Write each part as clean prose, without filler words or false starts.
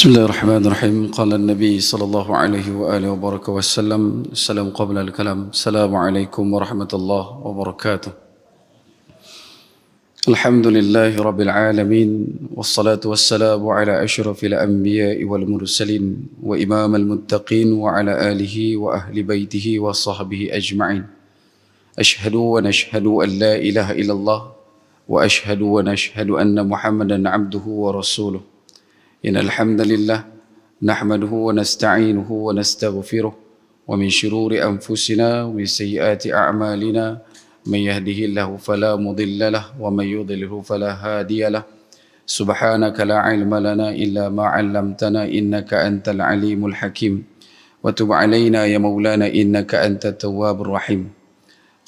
بسم الله الرحمن الرحيم. قال النبي صلى الله عليه وآله وسلم: السلام قبل الكلام. السلام عليكم ورحمة الله وبركاته. الحمد لله رب العالمين، والصلاة والسلام على أشرف الأنبياء والمرسلين وإمام المتقين وعلى آله وأهل بيته وصحبه أجمعين. أشهد ونشهد أن لا إله إلا الله، وأشهد ونشهد أن محمدا عبده ورسوله. إن الحمد لله نحمده ونستعينه ونستغفره، ومن شرور أنفسنا ومن سيئات أعمالنا، من يهده الله فلا مضل له ومن يضلله فلا هادي له. سبحانك لا علم لنا إلا ما علمتنا إنك أنت العليم الحكيم، وتب علينا يا مولانا إنك أنت التواب الرحيم.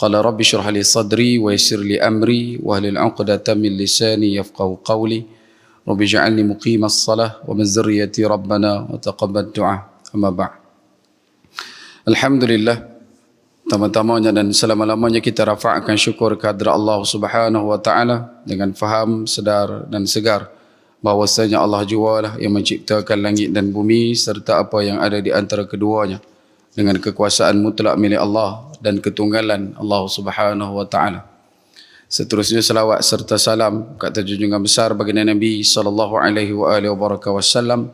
قال رب اشرح لي صدري ويسر لي أمري واحلل عقدة من لساني يفقهوا قولي. رب اجعلني مقيم الصلاة ومن ذريتي ربنا وتقبل الدعاء. أما بعد. Alhamdulillah, pertama-tamanya dan selama-lamanya kita rafa'kan syukur kehadrat Allah Subhanahu wa taala dengan faham, sedar dan segar bahwasanya Allah jualah yang menciptakan langit dan bumi serta apa yang ada di antara keduanya dengan kekuasaan mutlak milik Allah dan ketunggalan Allah Subhanahu wa taala. Seterusnya salawat serta salam kata junjungan besar baginda Nabi sallallahu alaihi wasallam,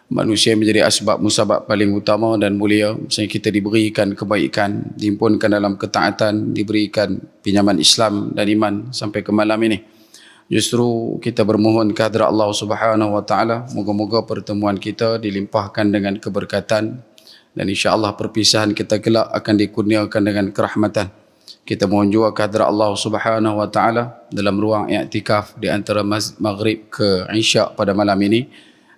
manusia menjadi asbab musabab paling utama dan mulia sehingga kita diberikan kebaikan, dihimpunkan dalam ketaatan, diberikan pinjaman Islam dan iman sampai ke malam ini. Justru kita bermohon kehadrat Allah Subhanahu wa taala, moga-moga pertemuan kita dilimpahkan dengan keberkatan dan insya-Allah perpisahan kita kelak akan dikurniakan dengan kerahmatan. Kita mohon juga kehadrat Allah Subhanahu wa taala dalam ruang i'tikaf di antara maghrib ke isyak pada malam ini.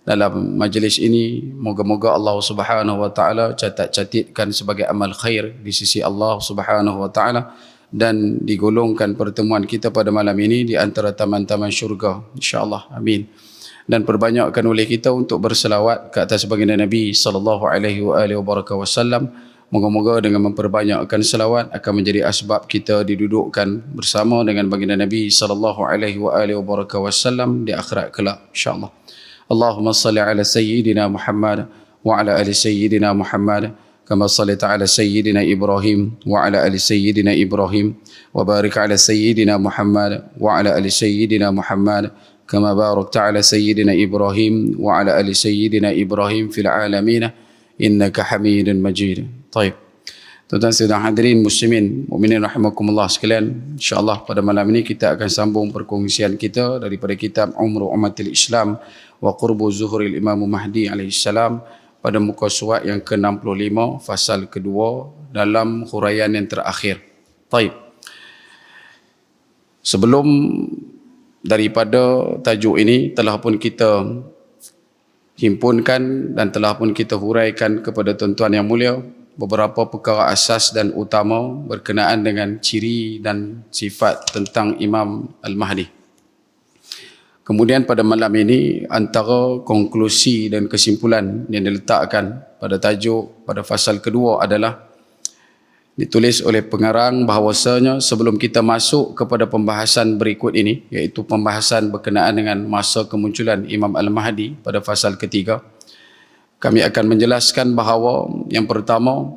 Dalam majlis ini moga-moga Allah Subhanahu wa taala catat-catatkan sebagai amal khair di sisi Allah Subhanahu wa taala dan digolongkan pertemuan kita pada malam ini di antara taman-taman syurga insya-Allah. Amin. Dan perbanyakkan oleh kita untuk berselawat ke atas baginda Nabi sallallahu alaihi wasallam. Moga-moga dengan memperbanyakkan selawat akan menjadi asbab kita didudukkan bersama dengan baginda Nabi sallallahu alaihi wasallam di akhirat kelak insya-Allah. Allahumma salli ala sayyidina Muhammad wa ala ali sayyidina Muhammad kama sallaita ala sayyidina Ibrahim wa ala ali sayyidina Ibrahim wa barik ala sayyidina Muhammad wa ala ali sayyidina Muhammad kama barakta ala sayyidina Ibrahim wa ala ali sayyidina Ibrahim fil alamin innaka Hamidun Majid. Baik. Tuan-tuan sedang hadirin muslimin mukminin rahimakumullah sekalian, insya-Allah pada malam ini kita akan sambung perkongsian kita daripada kitab Umru Ummatil Islam wa Qurbu Zuhuril Imam Mahdi alaihi salam pada muka surat yang ke-65 fasal kedua dalam huraian yang terakhir. Baik. Sebelum daripada tajuk ini telah pun kita himpunkan dan telah pun kita huraikan kepada tuan-tuan yang mulia beberapa perkara asas dan utama berkenaan dengan ciri dan sifat tentang Imam Al-Mahdi. Kemudian pada malam ini antara konklusi dan kesimpulan yang diletakkan pada tajuk pada fasal kedua adalah ditulis oleh pengarang bahawasanya sebelum kita masuk kepada pembahasan berikut ini, iaitu pembahasan berkenaan dengan masa kemunculan Imam Al-Mahdi pada fasal ketiga, kami akan menjelaskan bahawa yang pertama,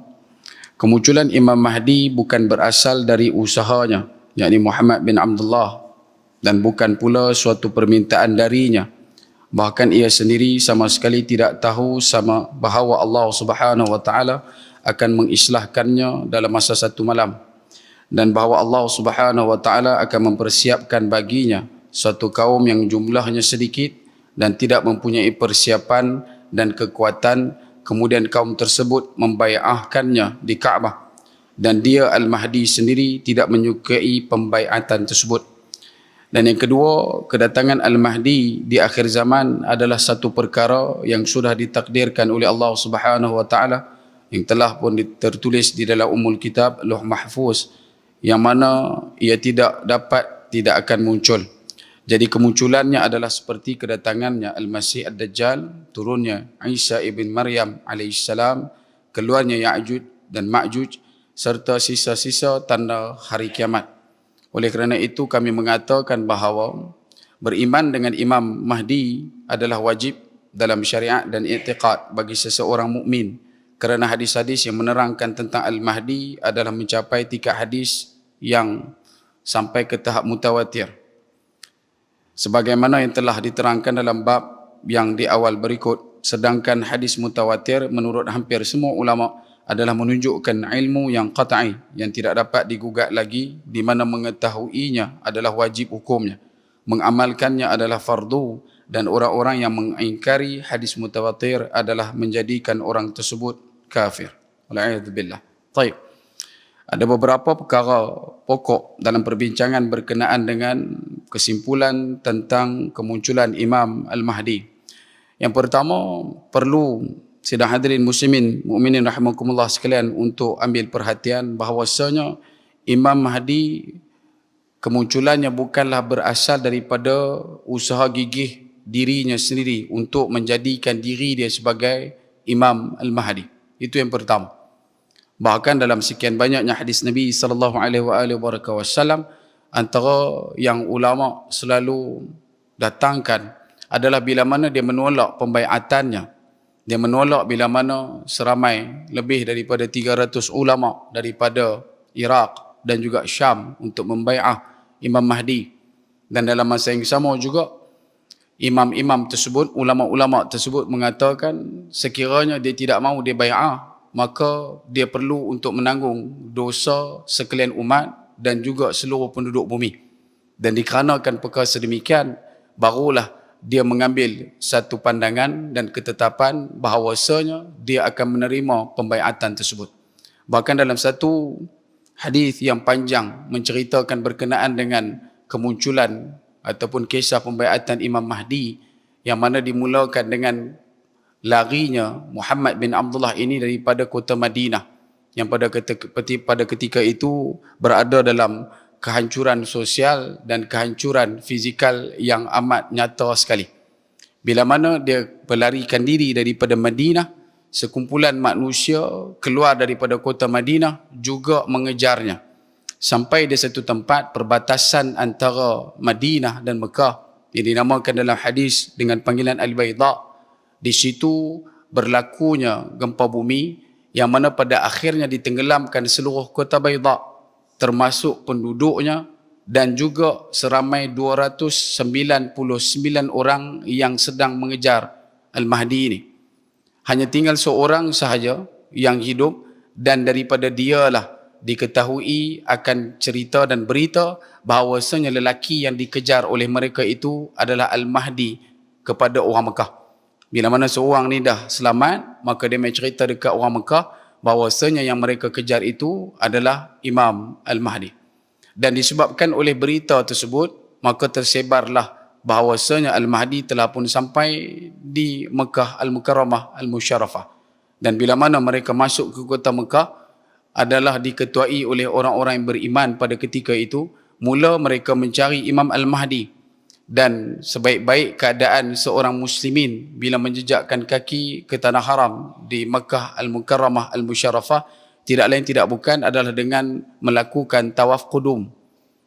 kemunculan Imam Mahdi bukan berasal dari usahanya, yakni Muhammad bin Abdullah, dan bukan pula suatu permintaan darinya. Bahkan ia sendiri sama sekali tidak tahu sama bahawa Allah Subhanahu wa taala akan mengislahkannya dalam masa satu malam, dan bahawa Allah Subhanahu wa taala akan mempersiapkan baginya suatu kaum yang jumlahnya sedikit dan tidak mempunyai persiapan dan kekuatan, kemudian kaum tersebut membai'ahkannya di Kaabah dan dia Al-Mahdi sendiri tidak menyukai pembai'atan tersebut. Dan yang kedua, kedatangan Al-Mahdi di akhir zaman adalah satu perkara yang sudah ditakdirkan oleh Allah Subhanahu wa taala yang telah pun tertulis di dalam Ummul Kitab Lauh Mahfuz, yang mana ia tidak akan muncul. Jadi kemunculannya adalah seperti kedatangannya Al-Masih Ad-Dajjal, turunnya Isa ibn Maryam alaihissalam, keluarnya Ya'juj dan Ma'juj, serta sisa-sisa tanda hari kiamat. Oleh kerana itu kami mengatakan bahawa beriman dengan Imam Mahdi adalah wajib dalam syariat dan i'tiqad bagi seseorang mukmin, kerana hadis-hadis yang menerangkan tentang Al-Mahdi adalah mencapai tingkat hadis yang sampai ke tahap mutawatir. Sebagaimana yang telah diterangkan dalam bab yang di awal berikut, sedangkan hadis mutawatir menurut hampir semua ulama adalah menunjukkan ilmu yang qat'i, yang tidak dapat digugat lagi, di mana mengetahuinya adalah wajib hukumnya, mengamalkannya adalah fardu, dan orang-orang yang mengingkari hadis mutawatir adalah menjadikan orang tersebut kafir. Wal'iyadzubillah. Baik. Ada beberapa perkara pokok dalam perbincangan berkenaan dengan kesimpulan tentang kemunculan Imam Al-Mahdi. Yang pertama, perlu sidang hadirin muslimin mukminin rahimakumullah sekalian untuk ambil perhatian bahawasanya Imam Mahdi kemunculannya bukanlah berasal daripada usaha gigih dirinya sendiri untuk menjadikan diri dia sebagai Imam Al-Mahdi. Itu yang pertama. Bahkan dalam sekian banyaknya hadis Nabi SAW, antara yang ulama selalu datangkan adalah bila mana dia menolak pembaiatannya. Dia menolak bila mana seramai lebih daripada 300 ulama daripada Iraq dan juga Syam untuk membai'ah Imam Mahdi. Dan dalam masa yang sama juga, imam-imam tersebut, ulama-ulama tersebut mengatakan sekiranya dia tidak mahu dia bai'ah, maka dia perlu untuk menanggung dosa sekalian umat dan juga seluruh penduduk bumi. Dan dikarenakan perkara sedemikian, barulah dia mengambil satu pandangan dan ketetapan bahawasanya dia akan menerima pembaiatan tersebut. Bahkan dalam satu hadis yang panjang menceritakan berkenaan dengan kemunculan ataupun kisah pembaiatan Imam Mahdi, yang mana dimulakan dengan larinya Muhammad bin Abdullah ini daripada kota Madinah, yang pada ketika itu berada dalam kehancuran sosial dan kehancuran fizikal yang amat nyata sekali. Bila mana dia berlarikan diri daripada Madinah, sekumpulan manusia keluar daripada kota Madinah juga mengejarnya. Sampai di satu tempat perbatasan antara Madinah dan Mekah yang dinamakan dalam hadis dengan panggilan Al-Baida. Di situ berlakunya gempa bumi yang mana pada akhirnya ditenggelamkan seluruh kota Baida, termasuk penduduknya dan juga seramai 299 orang yang sedang mengejar Al-Mahdi ini. Hanya tinggal seorang sahaja yang hidup, dan daripada dialah diketahui akan cerita dan berita bahawasanya lelaki yang dikejar oleh mereka itu adalah Al-Mahdi kepada orang Mekah. Bila mana seorang ni dah selamat, maka dia mai cerita dekat orang Mekah bahawasanya yang mereka kejar itu adalah Imam Al-Mahdi. Dan disebabkan oleh berita tersebut, maka tersebarlah bahawasanya Al-Mahdi telah pun sampai di Mekah Al-Mukarramah Al-Musyarrafah. Dan bila mana mereka masuk ke kota Mekah, adalah diketuai oleh orang-orang yang beriman pada ketika itu. Mula mereka mencari Imam Al-Mahdi, dan sebaik-baik keadaan seorang muslimin bila menjejakkan kaki ke tanah haram di Mekah Al-Mukarramah Al-Musyarrafah tidak lain tidak bukan adalah dengan melakukan tawaf qudum.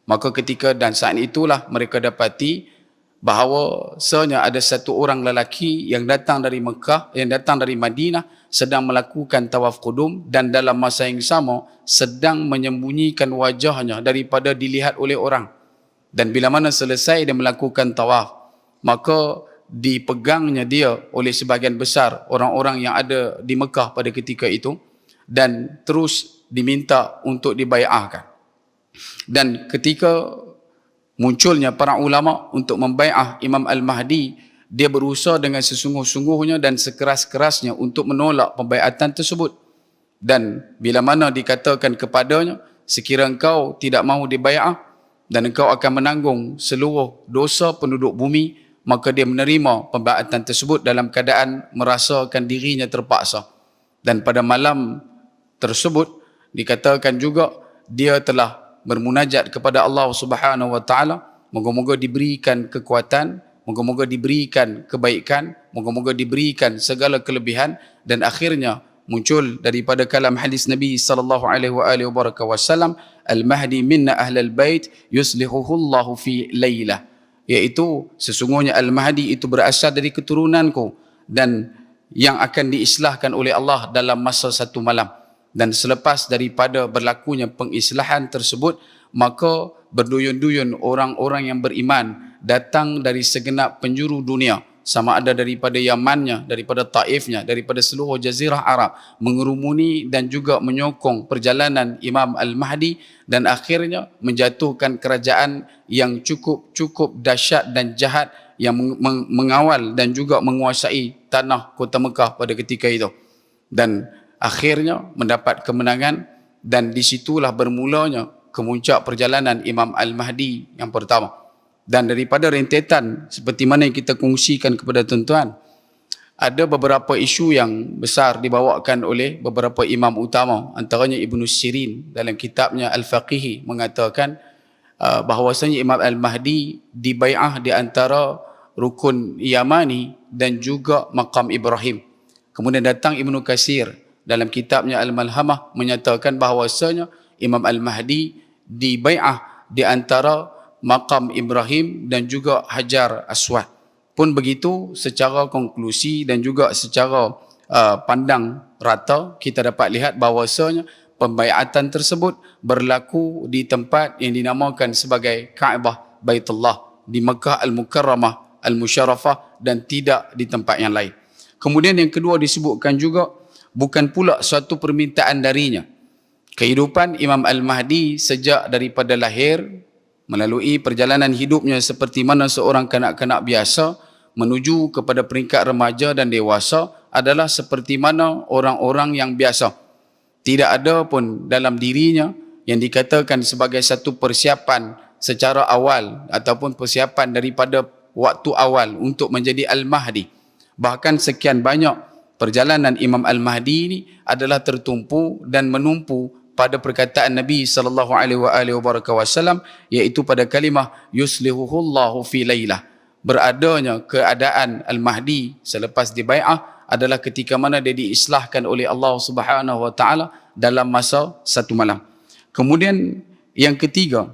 Maka ketika dan saat itulah mereka dapati bahawa sebenarnya ada satu orang lelaki yang datang dari Mekah, yang datang dari Madinah, sedang melakukan tawaf qudum, dan dalam masa yang sama sedang menyembunyikan wajahnya daripada dilihat oleh orang. Dan bila mana selesai dia melakukan tawaf, maka dipegangnya dia oleh sebahagian besar orang-orang yang ada di Mekah pada ketika itu, dan terus diminta untuk dibai'ahkan. Dan ketika munculnya para ulama untuk membai'ah Imam Al-Mahdi, dia berusaha dengan sesungguh-sungguhnya dan sekeras-kerasnya untuk menolak pembai'atan tersebut. Dan bila mana dikatakan kepadanya, sekiranya engkau tidak mahu dibai'ah dan engkau akan menanggung seluruh dosa penduduk bumi, maka dia menerima pembai'atan tersebut dalam keadaan merasakan dirinya terpaksa. Dan pada malam tersebut dikatakan juga dia telah bermunajat kepada Allah Subhanahu wa taala, moga-moga diberikan kekuatan, moga-moga diberikan kebaikan, moga-moga diberikan segala kelebihan. Dan akhirnya muncul daripada kalam hadis Nabi sallallahu alaihi wasallam, Al-Mahdi minna ahlal bait yuslihuhullahu fi lailah, iaitu sesungguhnya Al-Mahdi itu berasal dari keturunanku dan yang akan diislahkan oleh Allah dalam masa satu malam. Dan selepas daripada berlakunya pengislahan tersebut, maka berduyun-duyun orang-orang yang beriman datang dari segenap penjuru dunia, sama ada daripada Yamannya, daripada Taifnya, daripada seluruh jazirah Arab, mengerumuni dan juga menyokong perjalanan Imam Al-Mahdi, dan akhirnya menjatuhkan kerajaan yang cukup dahsyat dan jahat yang mengawal dan juga menguasai tanah kota Mekah pada ketika itu. Dan akhirnya mendapat kemenangan, dan disitulah bermulanya kemuncak perjalanan Imam Al-Mahdi yang pertama. Dan daripada rentetan seperti mana yang kita kongsikan kepada tuan-tuan, ada beberapa isu yang besar dibawakan oleh beberapa imam utama, antaranya Ibn Sirin dalam kitabnya Al-Faqihi mengatakan bahawasanya Imam Al-Mahdi dibai'ah di antara rukun Yamani dan juga maqam Ibrahim. Kemudian datang Ibn Katsir dalam kitabnya Al-Malhamah menyatakan bahawasanya Imam Al-Mahdi dibai'ah di antara maqam Ibrahim dan juga Hajar Aswad. Pun begitu, secara konklusi dan juga secara pandang rata, kita dapat lihat bahawasanya pembaiatan tersebut berlaku di tempat yang dinamakan sebagai Kaabah Baitullah di Mekah Al-Mukarramah Al-Musyarrafah, dan tidak di tempat yang lain. Kemudian yang kedua disebutkan juga, bukan pula suatu permintaan darinya. Kehidupan Imam Al-Mahdi sejak daripada lahir, melalui perjalanan hidupnya seperti mana seorang kanak-kanak biasa menuju kepada peringkat remaja dan dewasa, adalah seperti mana orang-orang yang biasa. Tidak ada pun dalam dirinya yang dikatakan sebagai satu persiapan secara awal ataupun persiapan daripada waktu awal untuk menjadi Al-Mahdi. Bahkan sekian banyak perjalanan Imam Al-Mahdi ini adalah tertumpu dan menumpu pada perkataan Nabi SAW, iaitu pada kalimah yuslihuhullahu fi lailah. Beradanya keadaan Al-Mahdi selepas dibai'ah adalah ketika mana dia diislahkan oleh Allah Subhanahu wa taala dalam masa satu malam. Kemudian yang ketiga,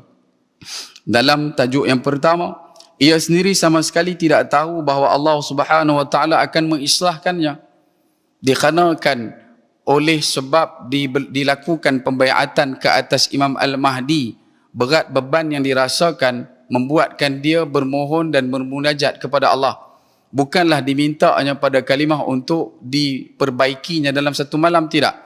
dalam tajuk yang pertama, ia sendiri sama sekali tidak tahu bahawa Allah Subhanahu wa taala akan mengislahkannya, dikarenakan oleh sebab dilakukan pembaiatan ke atas Imam Al-Mahdi, berat beban yang dirasakan membuatkan dia bermohon dan bermunajat kepada Allah. Bukanlah dimintanya pada kalimah untuk diperbaikinya dalam satu malam, tidak.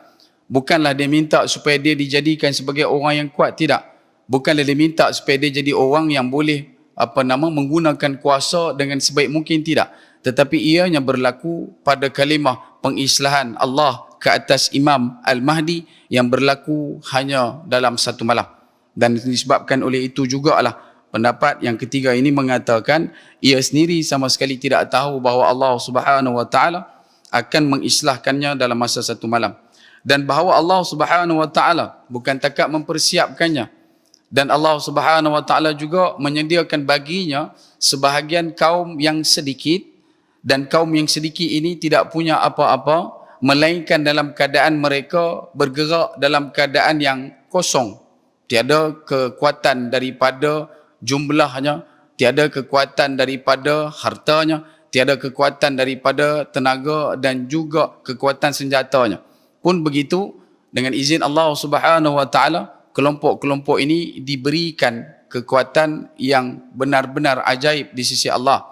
Bukanlah dia minta supaya dia dijadikan sebagai orang yang kuat, tidak. Bukanlah dia minta supaya dia jadi orang yang boleh menggunakan kuasa dengan sebaik mungkin, tidak. Tetapi ianya berlaku pada kalimah pengislahan Allah ke atas Imam Al-Mahdi yang berlaku hanya dalam satu malam. Dan disebabkan oleh itu jugalah pendapat yang ketiga ini mengatakan ia sendiri sama sekali tidak tahu bahawa Allah Subhanahu wa taala akan mengislahkannya dalam masa satu malam, dan bahawa Allah Subhanahu wa taala bukan takat mempersiapkannya, dan Allah Subhanahu wa taala juga menyediakan baginya sebahagian kaum yang sedikit, dan kaum yang sedikit ini tidak punya apa-apa melainkan dalam keadaan mereka bergerak dalam keadaan yang kosong. Tiada kekuatan daripada jumlahnya, tiada kekuatan daripada hartanya, tiada kekuatan daripada tenaga dan juga kekuatan senjatanya. Pun begitu, dengan izin Allah Subhanahu wa taala, kelompok-kelompok ini diberikan kekuatan yang benar-benar ajaib di sisi Allah.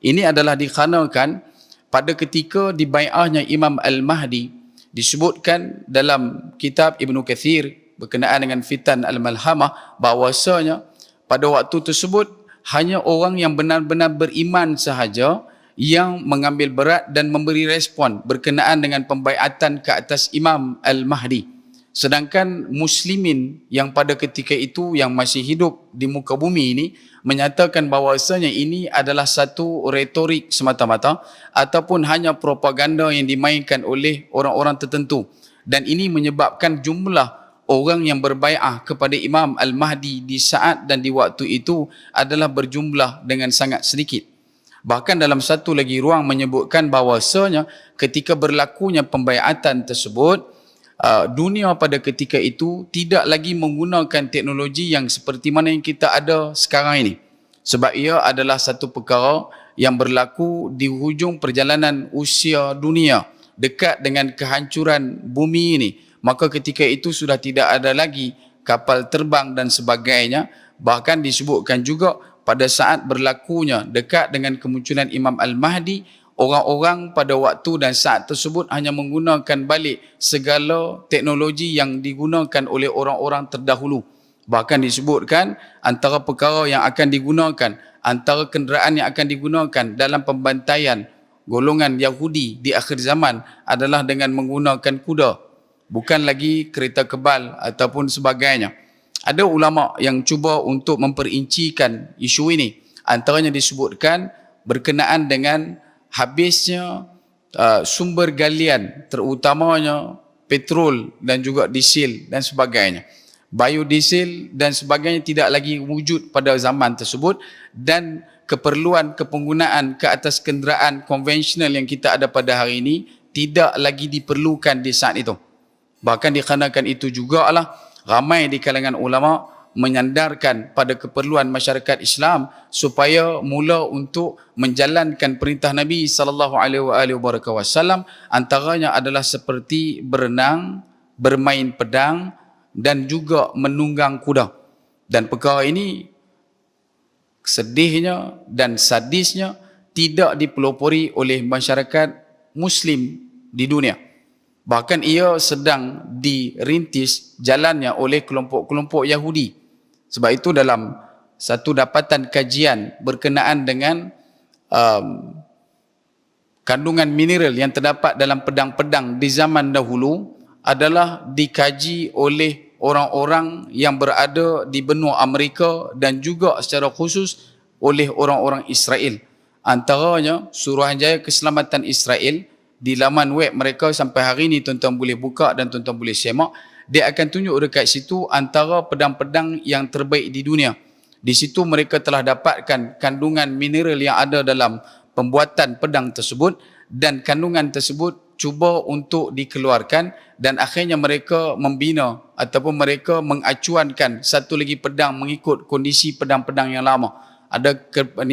Ini adalah dikarenakan pada ketika dibai'ahnya Imam Al-Mahdi, disebutkan dalam kitab Ibn Katsir berkenaan dengan Fitan Al-Malhamah bahawasanya pada waktu tersebut hanya orang yang benar-benar beriman sahaja yang mengambil berat dan memberi respon berkenaan dengan pembai'atan ke atas Imam Al-Mahdi. Sedangkan muslimin yang pada ketika itu yang masih hidup di muka bumi ini menyatakan bahawasanya ini adalah satu retorik semata-mata ataupun hanya propaganda yang dimainkan oleh orang-orang tertentu, dan ini menyebabkan jumlah orang yang berbai'ah kepada Imam Al-Mahdi di saat dan di waktu itu adalah berjumlah dengan sangat sedikit. Bahkan dalam satu lagi ruang menyebutkan bahawasanya ketika berlakunya pembai'atan tersebut, dunia pada ketika itu tidak lagi menggunakan teknologi yang seperti mana yang kita ada sekarang ini. Sebab ia adalah satu perkara yang berlaku di hujung perjalanan usia dunia, dekat dengan kehancuran bumi ini, maka ketika itu sudah tidak ada lagi kapal terbang dan sebagainya. Bahkan disebutkan juga pada saat berlakunya dekat dengan kemunculan Imam Al-Mahdi, orang-orang pada waktu dan saat tersebut hanya menggunakan balik segala teknologi yang digunakan oleh orang-orang terdahulu. Bahkan disebutkan antara perkara yang akan digunakan, antara kenderaan yang akan digunakan dalam pembantaian golongan Yahudi di akhir zaman adalah dengan menggunakan kuda, bukan lagi kereta kebal ataupun sebagainya. Ada ulama yang cuba untuk memperincikan isu ini. Antaranya disebutkan berkenaan dengan habisnya sumber galian, terutamanya petrol dan juga diesel dan sebagainya. Biodiesel dan sebagainya tidak lagi wujud pada zaman tersebut, dan keperluan kepenggunaan ke atas kenderaan konvensional yang kita ada pada hari ini tidak lagi diperlukan di saat itu. Bahkan dikarenakan itu jugalah ramai di kalangan ulama menyandarkan pada keperluan masyarakat Islam supaya mula untuk menjalankan perintah Nabi sallallahu alaihi wasallam, antaranya adalah seperti berenang, bermain pedang dan juga menunggang kuda. Dan perkara ini sedihnya dan sadisnya tidak dipelopori oleh masyarakat Muslim di dunia. Bahkan ia sedang dirintis jalannya oleh kelompok-kelompok Yahudi. Sebab itu dalam satu dapatan kajian berkenaan dengan kandungan mineral yang terdapat dalam pedang-pedang di zaman dahulu adalah dikaji oleh orang-orang yang berada di benua Amerika dan juga secara khusus oleh orang-orang Israel. Antaranya Suruhanjaya Keselamatan Israel, di laman web mereka sampai hari ini tuan-tuan boleh buka dan tuan-tuan boleh semak, dia akan tunjuk dekat situ antara pedang-pedang yang terbaik di dunia. Di situ mereka telah dapatkan kandungan mineral yang ada dalam pembuatan pedang tersebut, dan kandungan tersebut cuba untuk dikeluarkan, dan akhirnya mereka membina ataupun mereka mengacuankan satu lagi pedang mengikut kondisi pedang-pedang yang lama. Ada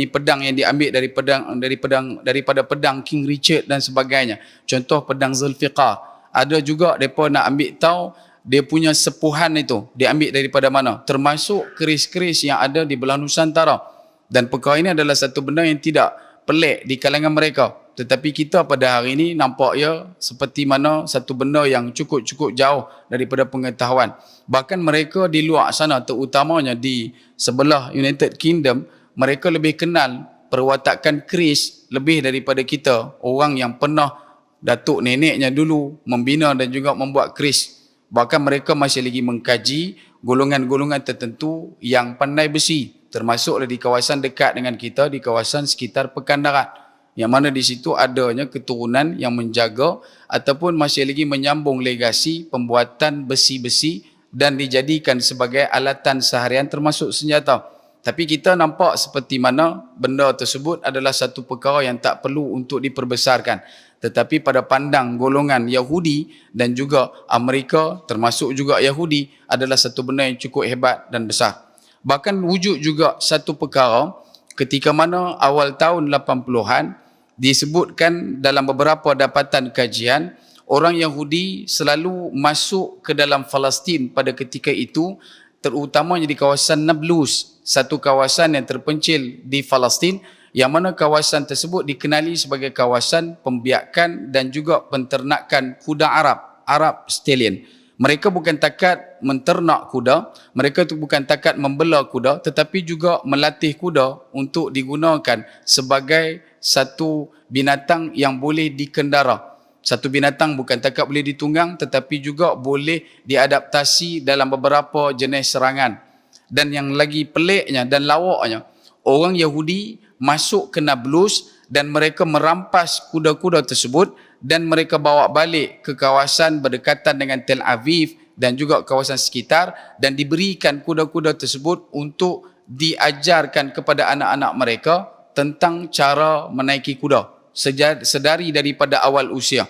pedang yang diambil daripada pedang King Richard dan sebagainya. Contoh pedang Zulfiqar. Ada juga mereka nak ambil tahu dia punya sepuhan itu diambil daripada mana, termasuk keris-keris yang ada di belah Nusantara. Dan perkara ini adalah satu benda yang tidak pelik di kalangan mereka, tetapi kita pada hari ini nampak ya seperti mana satu benda yang cukup jauh daripada pengetahuan. Bahkan mereka di luar sana, terutamanya di sebelah United Kingdom, mereka lebih kenal perwatakan keris lebih daripada kita, orang yang pernah datuk neneknya dulu membina dan juga membuat keris. Bahkan mereka masih lagi mengkaji golongan-golongan tertentu yang pandai besi, termasuklah di kawasan dekat dengan kita, di kawasan sekitar Pekan Darat, yang mana di situ adanya keturunan yang menjaga ataupun masih lagi menyambung legasi pembuatan besi-besi dan dijadikan sebagai alatan seharian termasuk senjata. Tapi kita nampak seperti mana benda tersebut adalah satu perkara yang tak perlu untuk diperbesarkan. Tetapi pada pandang golongan Yahudi dan juga Amerika, termasuk juga Yahudi, adalah satu benda yang cukup hebat dan besar. Bahkan wujud juga satu perkara ketika mana awal tahun 80-an disebutkan dalam beberapa dapatan kajian, orang Yahudi selalu masuk ke dalam Palestin pada ketika itu, terutamanya di kawasan Nablus, satu kawasan yang terpencil di Palestin, yang mana kawasan tersebut dikenali sebagai kawasan pembiakan dan juga penternakan kuda Arab Stallion. Mereka bukan takat menternak kuda, mereka tu bukan takat membela kuda, tetapi juga melatih kuda untuk digunakan sebagai satu binatang yang boleh dikendara. Satu binatang bukan takat boleh ditunggang, tetapi juga boleh diadaptasi dalam beberapa jenis serangan. Dan yang lagi peliknya dan lawaknya, orang Yahudi masuk ke Nablus dan mereka merampas kuda-kuda tersebut dan mereka bawa balik ke kawasan berdekatan dengan Tel Aviv dan juga kawasan sekitar, dan diberikan kuda-kuda tersebut untuk diajarkan kepada anak-anak mereka tentang cara menaiki kuda sedari daripada awal usia.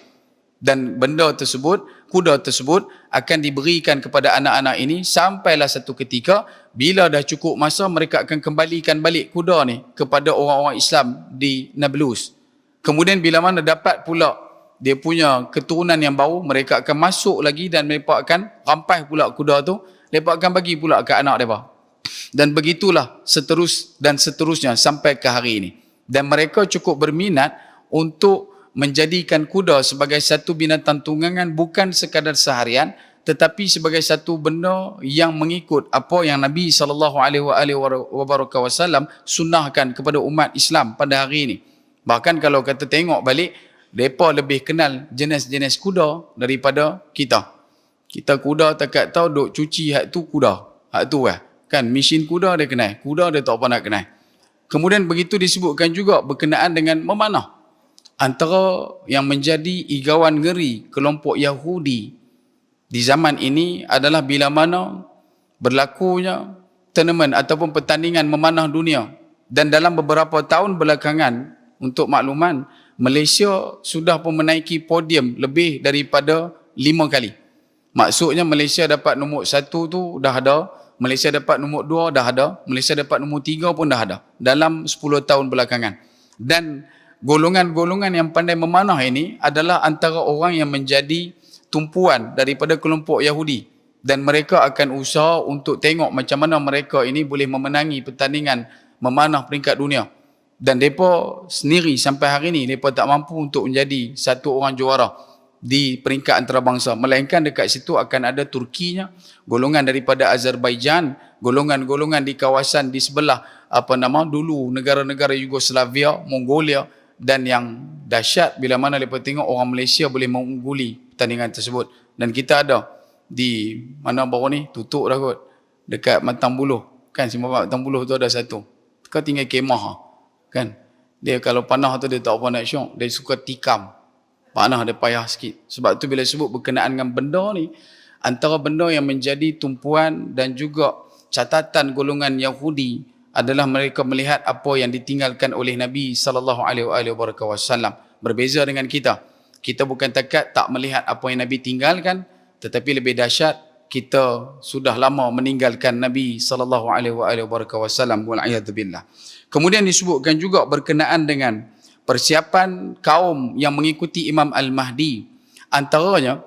Dan benda tersebut, kuda tersebut akan diberikan kepada anak-anak ini sampailah satu ketika bila dah cukup masa mereka akan kembalikan balik kuda ni kepada orang-orang Islam di Nablus. Kemudian bila mana dapat pula dia punya keturunan yang baru, mereka akan masuk lagi dan mereka akan rampai pula kuda tu, mereka akan bagi pula ke anak mereka. Dan begitulah seterusnya sampai ke hari ini. Dan mereka cukup berminat untuk menjadikan kuda sebagai satu binatang tunggangan bukan sekadar seharian, tetapi sebagai satu benda yang mengikut apa yang Nabi SAW sunnahkan kepada umat Islam pada hari ini. Bahkan kalau kata tengok balik, mereka lebih kenal jenis-jenis kuda daripada kita. Kita kuda takat tahu duk cuci hak tu kuda. Hak tu kan mesin kuda dia kenal. Kuda dia tak apa nak kenal. Kemudian begitu disebutkan juga berkenaan dengan memanah. Antara yang menjadi igawan ngeri kelompok Yahudi di zaman ini adalah bila mana berlakunya tournament ataupun pertandingan memanah dunia. Dan dalam beberapa tahun belakangan, untuk makluman, Malaysia sudah pun menaiki podium lebih daripada 5 kali. Maksudnya Malaysia dapat nombor 1 tu dah ada, Malaysia dapat nombor 2 dah ada, Malaysia dapat nombor 3 pun dah ada dalam 10 tahun belakangan. Dan golongan-golongan yang pandai memanah ini adalah antara orang yang menjadi tumpuan daripada kelompok Yahudi. Dan mereka akan usaha untuk tengok macam mana mereka ini boleh memenangi pertandingan memanah peringkat dunia. Dan mereka sendiri sampai hari ini, mereka tak mampu untuk menjadi satu orang juara di peringkat antarabangsa. Melainkan dekat situ akan ada Turkinya, golongan daripada Azerbaijan, golongan-golongan di kawasan di sebelah dulu negara-negara Yugoslavia, Mongolia. Dan yang dahsyat bila mana mereka tengok orang Malaysia boleh mengungguli pertandingan tersebut. Dan kita ada di mana baru ni, tutup dah kot, dekat Matang Buluh. Kan Simpang Matang Buluh tu ada satu. Kau tinggal kemah kan. Dia kalau panah tu dia tak apa nak syok, dia suka tikam. Panah dia payah sikit. Sebab tu bila sebut berkenaan dengan benda ni, antara benda yang menjadi tumpuan dan juga catatan golongan Yahudi adalah mereka melihat apa yang ditinggalkan oleh Nabi SAW. Berbeza dengan kita. Kita bukan takat tak melihat apa yang Nabi tinggalkan, tetapi lebih dahsyat kita sudah lama meninggalkan Nabi SAW. Wal'iyadzubillah. Kemudian disebutkan juga berkenaan dengan persiapan kaum yang mengikuti Imam Al-Mahdi. Antaranya,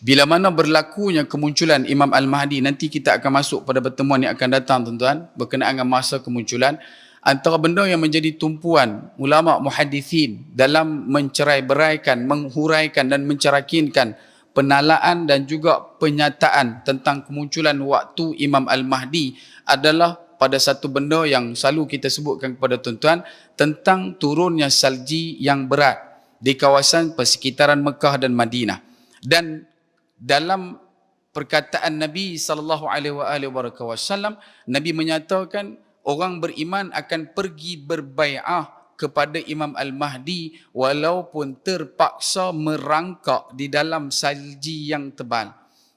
bila mana berlakunya kemunculan Imam Al-Mahdi, nanti kita akan masuk pada pertemuan yang akan datang tuan-tuan, berkenaan dengan masa kemunculan. Antara benda yang menjadi tumpuan ulama muhadithin dalam mencerai-beraikan, menghuraikan dan mencerakinkan penalaan dan juga penyataan tentang kemunculan waktu Imam Al-Mahdi adalah pada satu benda yang selalu kita sebutkan kepada tuan-tuan, tentang turunnya salji yang berat di kawasan persekitaran Mekah dan Madinah. Dan dalam perkataan Nabi SAW, Nabi menyatakan orang beriman akan pergi berbai'ah kepada Imam Al-Mahdi walaupun terpaksa merangkak di dalam salji yang tebal.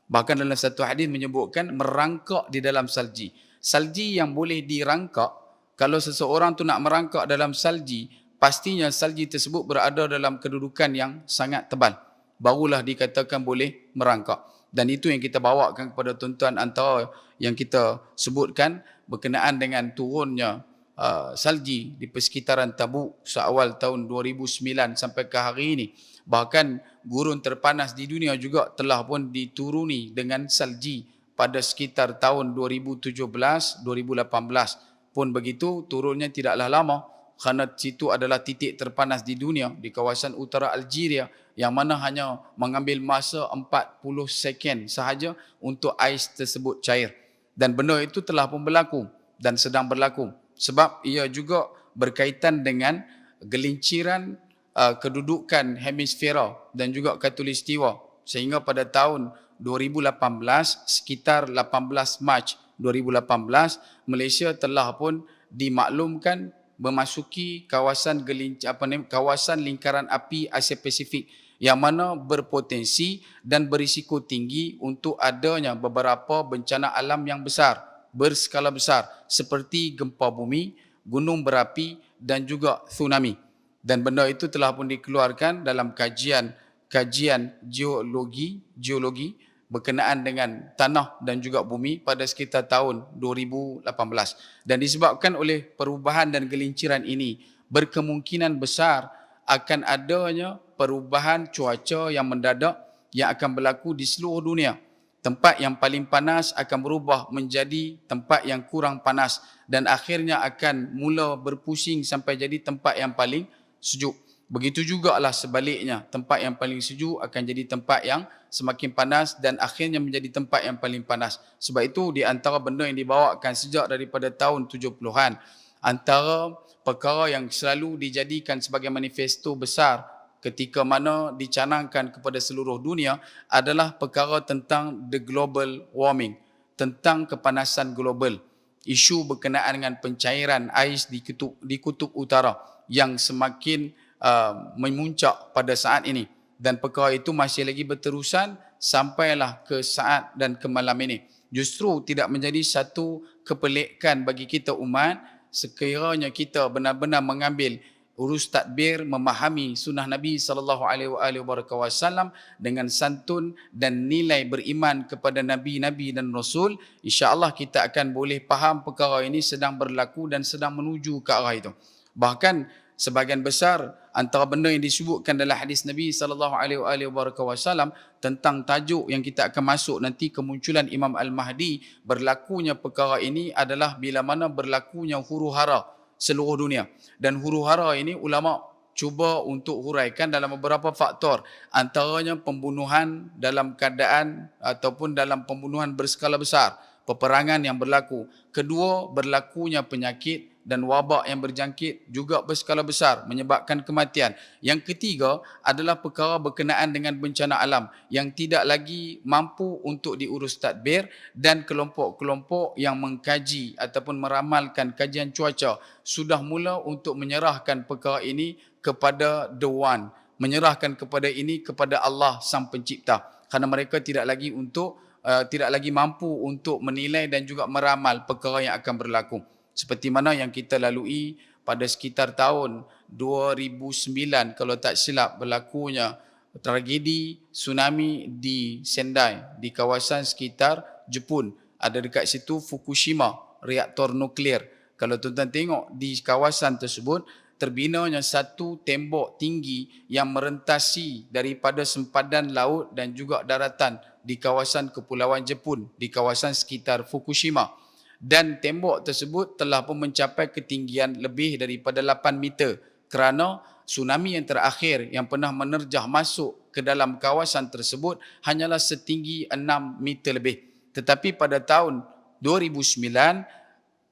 Bahkan dalam satu hadis menyebutkan merangkak di dalam salji. Salji yang boleh dirangkak, kalau seseorang tu nak merangkak dalam salji, pastinya salji tersebut berada dalam kedudukan yang sangat tebal. Barulah dikatakan boleh merangkak. Dan itu yang kita bawakan kepada tuan-tuan antara yang kita sebutkan berkenaan dengan turunnya salji di persekitaran Tabuk seawal tahun 2009 sampai ke hari ini. Bahkan gurun terpanas di dunia juga telah pun dituruni dengan salji pada sekitar tahun 2017-2018. Pun begitu, turunnya tidaklah lama kerana situ adalah titik terpanas di dunia di kawasan utara Algeria yang mana hanya mengambil masa 40 seken sahaja untuk ais tersebut cair. Dan benda itu telah pun berlaku dan sedang berlaku sebab ia juga berkaitan dengan gelinciran kedudukan hemisfera dan juga khatulistiwa, sehingga pada tahun 2018 sekitar 18 Mac 2018 Malaysia telah pun dimaklumkan memasuki kawasan kawasan lingkaran api Asia Pasifik yang mana berpotensi dan berisiko tinggi untuk adanya beberapa bencana alam yang besar, berskala besar seperti gempa bumi, gunung berapi dan juga tsunami. Dan benda itu telah pun dikeluarkan dalam kajian kajian geologi berkenaan dengan tanah dan juga bumi pada sekitar tahun 2018. Dan disebabkan oleh perubahan dan gelinciran ini, berkemungkinan besar akan adanya perubahan cuaca yang mendadak yang akan berlaku di seluruh dunia. Tempat yang paling panas akan berubah menjadi tempat yang kurang panas dan akhirnya akan mula berpusing sampai jadi tempat yang paling sejuk. Begitu jugalah sebaliknya, tempat yang paling sejuk akan jadi tempat yang semakin panas dan akhirnya menjadi tempat yang paling panas. Sebab itu di antara benda yang dibawakan sejak daripada tahun 70-an, antara perkara yang selalu dijadikan sebagai manifesto besar ketika mana dicanangkan kepada seluruh dunia adalah perkara tentang the global warming, tentang kepanasan global. Isu berkenaan dengan pencairan ais di kutub utara yang semakin memuncak pada saat ini. Dan perkara itu masih lagi berterusan sampailah ke saat dan ke malam ini. Justru tidak menjadi satu kepelikan bagi kita umat sekiranya kita benar-benar mengambil urus tadbir, memahami sunnah Nabi SAW dengan santun dan nilai beriman kepada Nabi-Nabi dan Rasul, insya-Allah kita akan boleh faham perkara ini sedang berlaku dan sedang menuju ke arah itu. Bahkan sebahagian besar antara benda yang disebutkan dalam hadis Nabi SAW tentang tajuk yang kita akan masuk nanti, kemunculan Imam Al-Mahdi, berlakunya perkara ini adalah bila mana berlakunya huru-hara seluruh dunia. Dan huru-hara ini ulama cuba untuk huraikan dalam beberapa faktor, antaranya pembunuhan dalam keadaan ataupun dalam pembunuhan berskala besar, peperangan yang berlaku. Kedua, berlakunya penyakit dan wabak yang berjangkit juga berskala besar menyebabkan kematian. Yang ketiga adalah perkara berkenaan dengan bencana alam yang tidak lagi mampu untuk diurus tadbir, dan kelompok-kelompok yang mengkaji ataupun meramalkan kajian cuaca sudah mula untuk menyerahkan perkara ini kepada The One, menyerahkan kepada ini kepada Allah Sang Pencipta, kerana mereka tidak lagi mampu untuk menilai dan juga meramal perkara yang akan berlaku. Seperti mana yang kita lalui pada sekitar tahun 2009 kalau tak silap, berlakunya tragedi tsunami di Sendai, di kawasan sekitar Jepun. Ada dekat situ Fukushima, reaktor nuklear. Kalau tuan-tuan tengok di kawasan tersebut, terbinanya satu tembok tinggi yang merentasi daripada sempadan laut dan juga daratan di kawasan kepulauan Jepun, di kawasan sekitar Fukushima. Dan tembok tersebut telah pun mencapai ketinggian lebih daripada 8 meter kerana tsunami yang terakhir yang pernah menerjah masuk ke dalam kawasan tersebut hanyalah setinggi 6 meter lebih. Tetapi pada tahun 2009,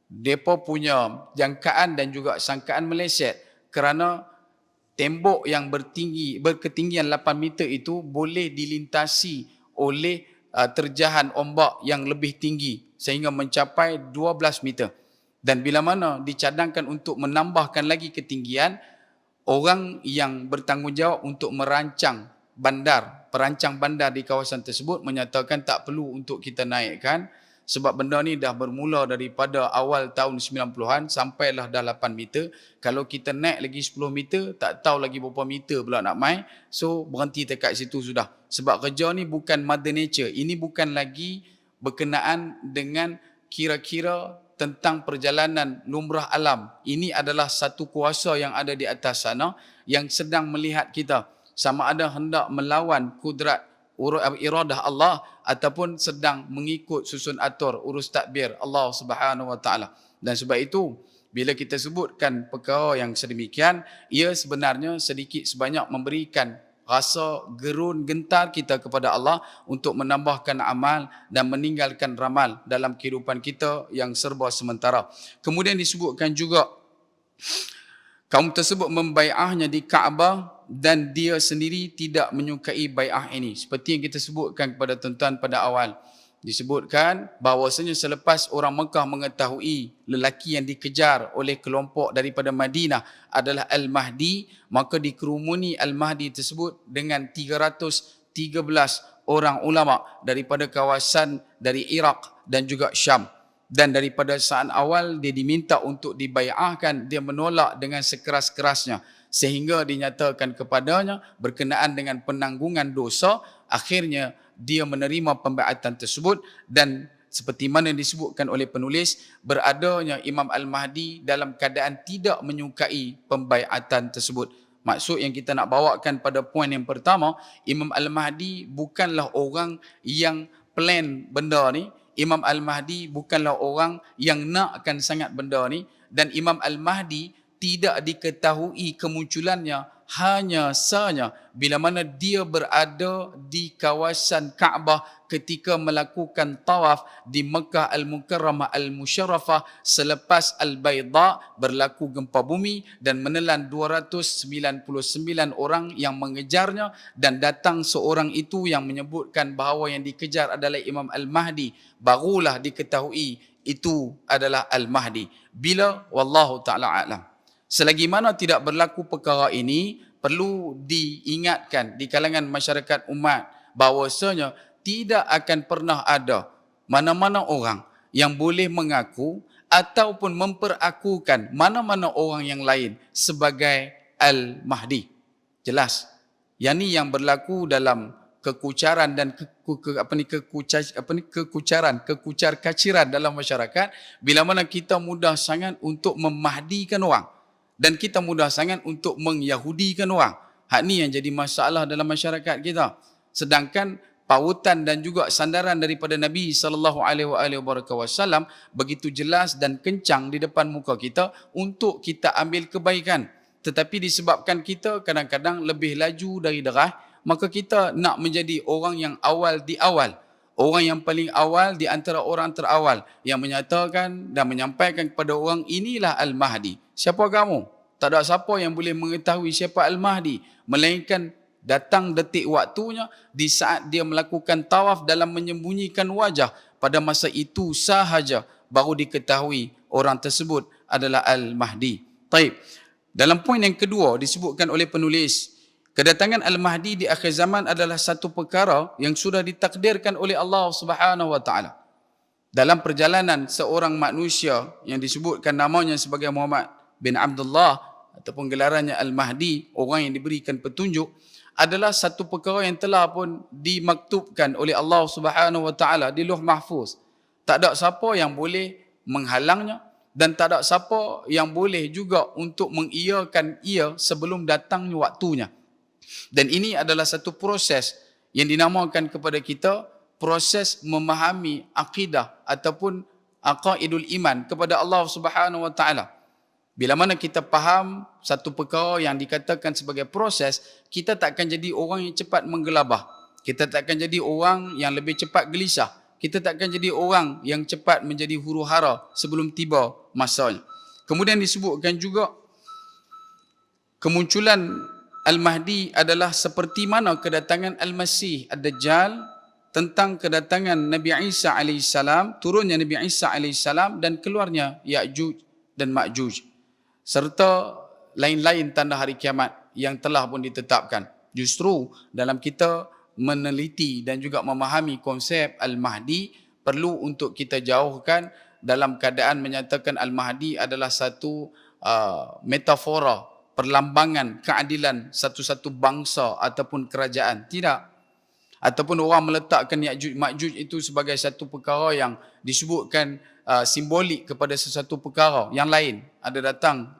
mereka punya jangkaan dan juga sangkaan meleset kerana tembok yang berketinggian 8 meter itu boleh dilintasi oleh terjahan ombak yang lebih tinggi sehingga mencapai 12 meter. Dan bila mana dicadangkan untuk menambahkan lagi ketinggian, orang yang bertanggungjawab untuk perancang bandar di kawasan tersebut menyatakan tak perlu untuk kita naikkan sebab benda ni dah bermula daripada awal tahun 90-an sampailah dah 8 meter. Kalau kita naik lagi 10 meter, tak tahu lagi berapa meter pula nak main. So berhenti dekat situ sudah. Sebab kerja ni bukan mother nature. Ini bukan lagi berkenaan dengan kira-kira tentang perjalanan lumrah alam. Ini adalah satu kuasa yang ada di atas sana yang sedang melihat kita sama ada hendak melawan kudrat iradah Allah ataupun sedang mengikut susun atur urus tadbir Allah Subhanahu Wa Taala. Dan sebab itu bila kita sebutkan perkara yang sedemikian, ia sebenarnya sedikit sebanyak memberikan rasa gerun gentar kita kepada Allah untuk menambahkan amal dan meninggalkan ramal dalam kehidupan kita yang serba sementara. Kemudian disebutkan juga kaum tersebut membai'ahnya di Kaabah dan dia sendiri tidak menyukai bai'ah ini. Seperti yang kita sebutkan kepada tuan-tuan pada awal. Disebutkan bahawasanya selepas orang Mekah mengetahui lelaki yang dikejar oleh kelompok daripada Madinah adalah Al-Mahdi, maka dikerumuni Al-Mahdi tersebut dengan 313 orang ulama daripada kawasan dari Iraq dan juga Syam. Dan daripada saat awal dia diminta untuk dibai'ahkan, dia menolak dengan sekeras-kerasnya. sehingga dinyatakan kepadanya berkenaan dengan penanggungan dosa, akhirnya dia menerima pembaiatan tersebut. Dan seperti mana disebutkan oleh penulis, beradanya Imam Al-Mahdi dalam keadaan tidak menyukai pembaiatan tersebut. Maksud yang kita nak bawakan pada poin yang pertama, Imam Al-Mahdi bukanlah orang yang plan benda ni. Imam Al-Mahdi bukanlah orang yang nakkan sangat benda ni. Dan Imam Al-Mahdi tidak diketahui kemunculannya hanya sahaja bila mana dia berada di kawasan Kaabah ketika melakukan tawaf di Mekah Al-Mukarramah Al-Musyarrafah selepas Al-Bayda berlaku gempa bumi dan menelan 299 orang yang mengejarnya, dan datang seorang itu yang menyebutkan bahawa yang dikejar adalah Imam Al-Mahdi. Barulah diketahui itu adalah Al-Mahdi. Bila? Wallahu ta'ala a'lam. Selagi mana tidak berlaku perkara ini, perlu diingatkan di kalangan masyarakat umat bahawasanya tidak akan pernah ada mana-mana orang yang boleh mengaku ataupun memperakukan mana-mana orang yang lain sebagai Al-Mahdi. Jelas. Yang ni yang berlaku dalam kekucaran dan kekucar-kaciran dalam masyarakat, bila mana kita mudah sangat untuk memahdikan orang dan kita mudah sangat untuk mengyahudikan orang. Hak ni yang jadi masalah dalam masyarakat kita. Sedangkan pautan dan juga sandaran daripada Nabi SAW begitu jelas dan kencang di depan muka kita untuk kita ambil kebaikan. Tetapi disebabkan kita kadang-kadang lebih laju dari derah, maka kita nak menjadi orang yang awal di awal. Orang yang paling awal di antara orang terawal yang menyatakan dan menyampaikan kepada orang, inilah Al-Mahdi. Siapa kamu? Tak ada siapa yang boleh mengetahui siapa Al-Mahdi, melainkan datang detik waktunya di saat dia melakukan tawaf dalam menyembunyikan wajah. Pada masa itu sahaja baru diketahui orang tersebut adalah Al-Mahdi. Taib. Dalam poin yang kedua disebutkan oleh penulis, kedatangan Al-Mahdi di akhir zaman adalah satu perkara yang sudah ditakdirkan oleh Allah Subhanahu wa taala. Dalam perjalanan seorang manusia yang disebutkan namanya sebagai Muhammad bin Abdullah ataupun gelarannya Al-Mahdi, orang yang diberikan petunjuk, adalah satu perkara yang telah pun dimaktubkan oleh Allah Subhanahu wa taala di Lauh Mahfuz. Tak ada siapa yang boleh menghalangnya dan tak ada siapa yang boleh juga untuk mengiyakan ia sebelum datangnya waktunya. Dan ini adalah satu proses yang dinamakan kepada kita proses memahami akidah ataupun aqaidul iman kepada Allah Subhanahu wa taala. Bila mana kita faham satu perkara yang dikatakan sebagai proses, kita tak akan jadi orang yang cepat menggelabah. Kita tak akan jadi orang yang lebih cepat gelisah. Kita tak akan jadi orang yang cepat menjadi huru hara sebelum tiba masanya. Kemudian disebutkan juga kemunculan Al-Mahdi adalah seperti mana kedatangan Al-Masih Ad-Dajjal, tentang kedatangan Nabi Isa AS, turunnya Nabi Isa AS dan keluarnya Ya'juj dan Ma'juj, serta lain-lain tanda hari kiamat yang telah pun ditetapkan. Justru dalam kita meneliti dan juga memahami konsep Al-Mahdi, perlu untuk kita jauhkan dalam keadaan menyatakan Al-Mahdi adalah satu metafora, perlambangan keadilan satu-satu bangsa ataupun kerajaan. Tidak. Ataupun orang meletakkan Ya'juj Ma'juj itu sebagai satu perkara yang disebutkan simbolik kepada sesuatu perkara yang lain. Ada datang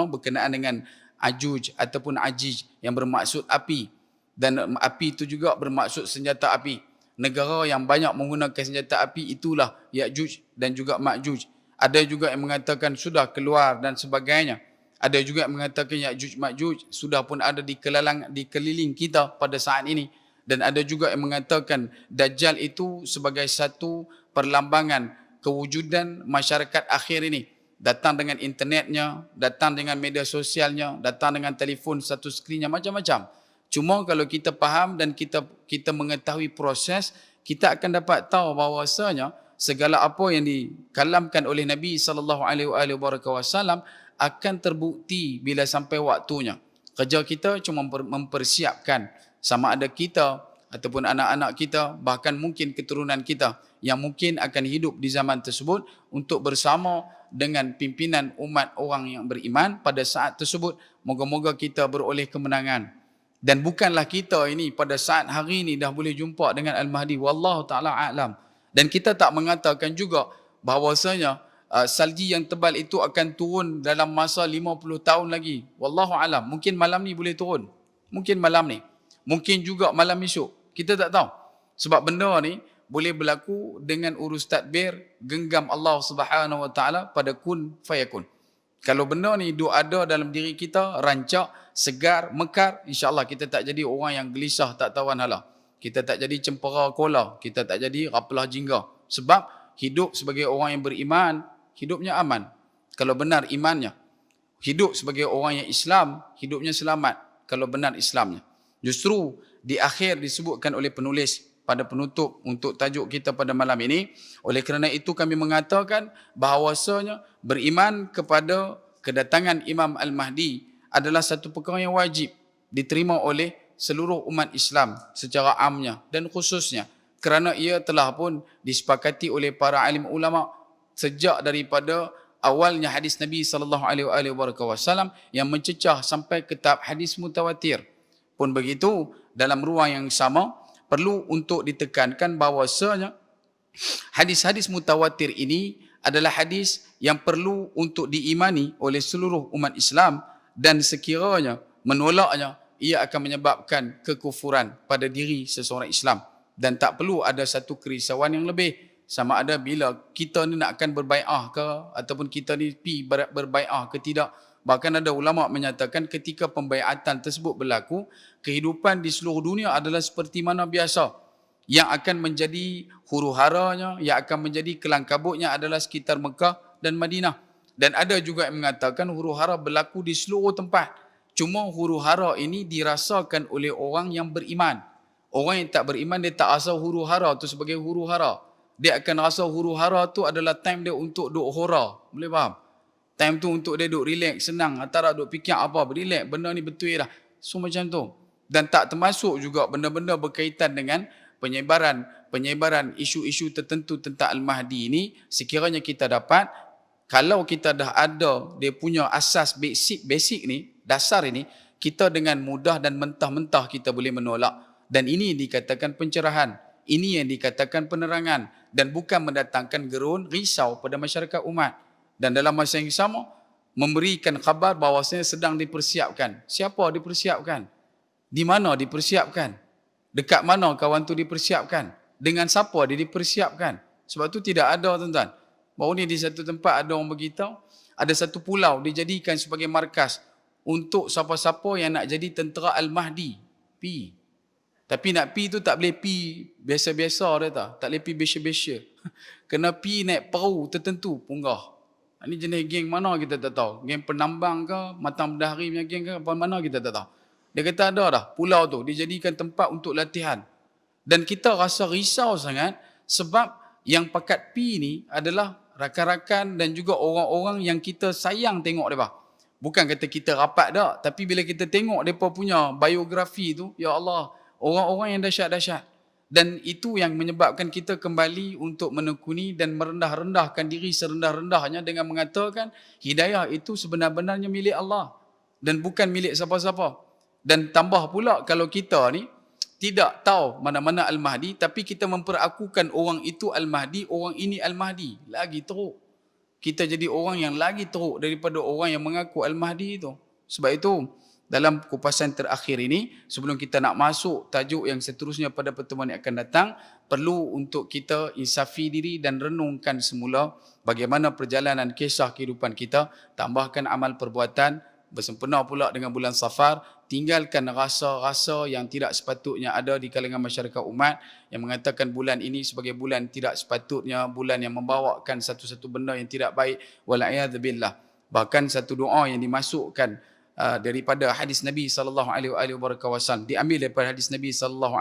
berkenaan dengan Ajuj ataupun Ajij yang bermaksud api, dan api itu juga bermaksud senjata api. Negara yang banyak menggunakan senjata api itulah Ya'juj dan juga Ma'juj. Ada juga yang mengatakan sudah keluar dan sebagainya. Ada juga yang mengatakan Ya'juj Ma'juj sudah pun ada di keliling kita pada saat ini. Dan ada juga yang mengatakan Dajjal itu sebagai satu perlambangan kewujudan masyarakat akhir ini. Datang dengan internetnya, datang dengan media sosialnya, datang dengan telefon satu skrinnya, macam-macam. Cuma kalau kita faham dan kita mengetahui proses, kita akan dapat tahu bahawasanya segala apa yang dikalamkan oleh Nabi SAW akan terbukti bila sampai waktunya. Kerja kita cuma mempersiapkan sama ada kita ataupun anak-anak kita, bahkan mungkin keturunan kita yang mungkin akan hidup di zaman tersebut untuk bersama dengan pimpinan umat orang yang beriman pada saat tersebut. Moga-moga kita beroleh kemenangan. Dan bukanlah kita ini pada saat hari ini dah boleh jumpa dengan Al-Mahdi. Wallahu ta'ala a'lam. Dan kita tak mengatakan juga bahawasanya salji yang tebal itu akan turun dalam masa 50 tahun lagi. Wallahu a'lam. Mungkin malam ni boleh turun. Mungkin malam ni. Mungkin juga malam esok. Kita tak tahu. Sebab benda ni boleh berlaku dengan urus tadbir genggam Allah Subhanahu Wa Taala pada kun fayakun. Kalau benda ni duk ada dalam diri kita, rancak, segar, mekar, insya-Allah kita tak jadi orang yang gelisah tak tahuan hala. Kita tak jadi cempera kola, kita tak jadi rapelah jingga. Sebab hidup sebagai orang yang beriman, hidupnya aman. Kalau benar imannya. Hidup sebagai orang yang Islam, hidupnya selamat. Kalau benar Islamnya. Justru di akhir disebutkan oleh penulis pada penutup untuk tajuk kita pada malam ini. Oleh kerana itu kami mengatakan bahawasanya beriman kepada kedatangan Imam Al-Mahdi adalah satu perkara yang wajib diterima oleh seluruh umat Islam secara amnya dan khususnya kerana ia telah pun disepakati oleh para alim ulama sejak daripada awalnya hadis Nabi SAW yang mencecah sampai ke tahap hadis mutawatir. Pun begitu, dalam ruang yang sama, perlu untuk ditekankan bahawasanya hadis-hadis mutawatir ini adalah hadis yang perlu untuk diimani oleh seluruh umat Islam dan sekiranya menolaknya, ia akan menyebabkan kekufuran pada diri seseorang Islam. Dan tak perlu ada satu kerisauan yang lebih. Sama ada bila kita ni nak akan berbai'ah ke ataupun kita ni pi berbai'ah ke tidak. Bahkan ada ulama menyatakan ketika pembaiatan tersebut berlaku, kehidupan di seluruh dunia adalah seperti mana biasa. Yang akan menjadi huru-haranya, yang akan menjadi kelang kabutnya adalah sekitar Mekah dan Madinah. Dan ada juga yang mengatakan huru-hara berlaku di seluruh tempat. Cuma huru-hara ini dirasakan oleh orang yang beriman. Orang yang tak beriman, dia tak rasa huru-hara tu sebagai huru-hara. Dia akan rasa huru-hara tu adalah time dia untuk duk hora. Boleh faham? Time tu untuk dia duk relax, senang. Antara duk fikir apa, relax, benda ni betul lah. So macam tu. Dan tak termasuk juga benda-benda berkaitan dengan penyebaran isu-isu tertentu tentang Al-Mahdi ini. Sekiranya kita dapat, kalau kita dah ada dia punya asas basic ni, dasar ini, kita dengan mudah dan mentah-mentah kita boleh menolak. Dan ini dikatakan pencerahan. Ini yang dikatakan penerangan. Dan bukan mendatangkan gerun, risau pada masyarakat umat. Dan dalam masa yang sama, memberikan khabar bahawasanya sedang dipersiapkan. Siapa dipersiapkan? Di mana dipersiapkan? Dekat mana kawan tu dipersiapkan? Dengan siapa dia dipersiapkan? Sebab tu tidak ada, tuan-tuan. Baru ni di satu tempat ada orang beritahu, ada satu pulau dijadikan sebagai markas untuk siapa-siapa yang nak jadi tentera Al-Mahdi. Pi. Tapi nak pi tu tak boleh pi biasa-biasa dia tak boleh pi biasa-biasa. Kena pi naik perahu tertentu, punggah. Ini jenis geng mana kita tak tahu. Geng penambang ke, matang berdahari punya geng ke, apa mana kita tak tahu. Dia kata ada dah, pulau tu dijadikan tempat untuk latihan. Dan kita rasa risau sangat sebab yang pakat pi ni adalah rakan-rakan dan juga orang-orang yang kita sayang tengok mereka. Bukan kata kita rapat dah, tapi bila kita tengok mereka punya biografi tu, ya Allah, orang-orang yang dahsyat-dahsyat. Dan itu yang menyebabkan kita kembali untuk menekuni dan merendah-rendahkan diri serendah-rendahnya dengan mengatakan hidayah itu sebenar-benarnya milik Allah dan bukan milik siapa-siapa. Dan tambah pula kalau kita ni tidak tahu mana-mana Al-Mahdi tapi kita memperakukan orang itu Al-Mahdi, orang ini Al-Mahdi, lagi teruk. Kita jadi orang yang lagi teruk daripada orang yang mengaku Al-Mahdi itu. Sebab itu dalam kupasan terakhir ini, sebelum kita nak masuk tajuk yang seterusnya pada pertemuan yang akan datang, perlu untuk kita insafi diri dan renungkan semula bagaimana perjalanan kisah kehidupan kita, tambahkan amal perbuatan, bersempena pula dengan bulan Safar, tinggalkan rasa-rasa yang tidak sepatutnya ada di kalangan masyarakat umat yang mengatakan bulan ini sebagai bulan tidak sepatutnya, bulan yang membawakan satu-satu benda yang tidak baik, wala'iyadzubillah. Bahkan satu doa yang dimasukkan daripada hadis Nabi SAW, diambil daripada hadis Nabi SAW.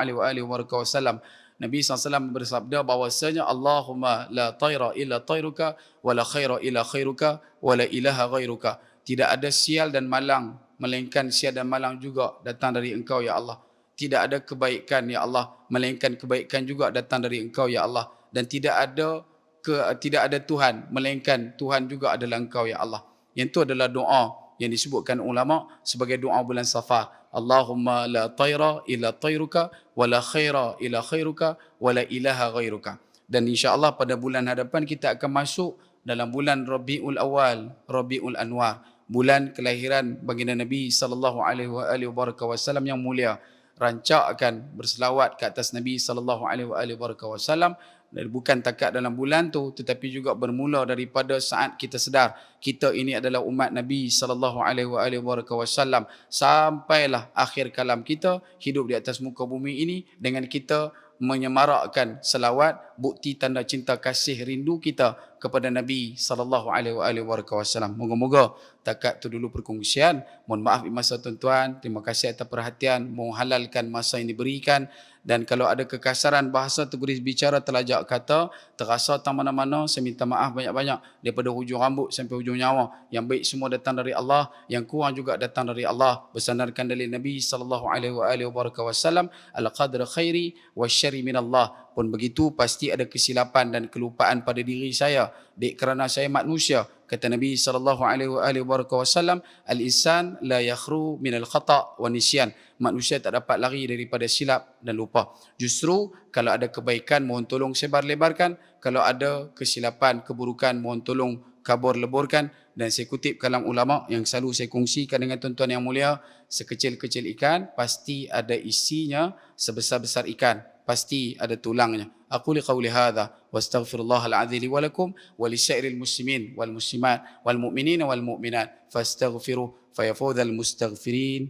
Nabi SAW bersabda bahawasanya Allahumma la tayra illa tayruka wa la khaira illa khairuka wa la ilaha ghairuka. Tidak ada sial dan malang melainkan sial dan malang juga datang dari engkau ya Allah. tidak ada kebaikan ya Allah melainkan kebaikan juga datang dari Engkau ya Allah, dan tidak ada Tuhan melainkan Tuhan juga adalah Engkau ya Allah. Yang itu adalah doa yang disebutkan ulama sebagai doa bulan Safar. Allahumma la tayra illa tayruka wa la khaira illa khairuka wa la ilaha ghairuka. Dan insya-Allah pada bulan hadapan kita akan masuk dalam bulan Rabiul Awal, Rabiul Anwar, bulan kelahiran baginda Nabi sallallahu alaihi wasallam yang mulia. Rancakkan berselawat ke atas Nabi sallallahu alaihi wasallam, dan bukan takat dalam bulan tu tetapi juga bermula daripada saat kita sedar kita ini adalah umat Nabi sallallahu alaihi wasallam sampailah akhir kalam kita hidup di atas muka bumi ini dengan kita menyemarakkan selawat, bukti tanda cinta kasih rindu kita kepada Nabi sallallahu alaihi wasallam. Moga-moga takat tu dulu perkongsian. Mohon maaf masa tuan-tuan. Terima kasih atas perhatian. Menghalalkan masa yang diberikan. Dan kalau ada kekasaran bahasa, terguris bicara, terlajak kata, terasa tak mana-mana, saya minta maaf banyak-banyak daripada hujung rambut sampai hujung nyawa. Yang baik semua datang dari Allah, yang kurang juga datang dari Allah. Bersandarkan dari Nabi sallallahu alaihi wasallam, al-qadr khairi wa syarri min Allah. Pun begitu pasti ada kesilapan dan kelupaan pada diri saya, kerana saya manusia. Kata Nabi sallallahu alaihi wasallam, al-insan la yakhru min al-khata' wa nisyan. Manusia tak dapat lari daripada silap dan lupa. Justru kalau ada kebaikan mohon tolong sebar-lebarkan, kalau ada kesilapan, keburukan mohon tolong kabur-leburkan. Dan saya kutip kalam ulama yang selalu saya kongsikan dengan tuan-tuan yang mulia, sekecil-kecil ikan pasti ada isinya, sebesar-besar ikan pasti ada tulangnya. Aku liqauli hadza wa astaghfirullahal azim li wa lakum wa li syairil muslimin wal muslimat wal mu'minina wal mu'minat fastaghfiruh fayafudhal mustaghfirin.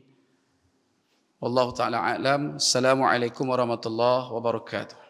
Wallahu ta'ala a'lam. Assalamualaikum warahmatullahi wabarakatuh.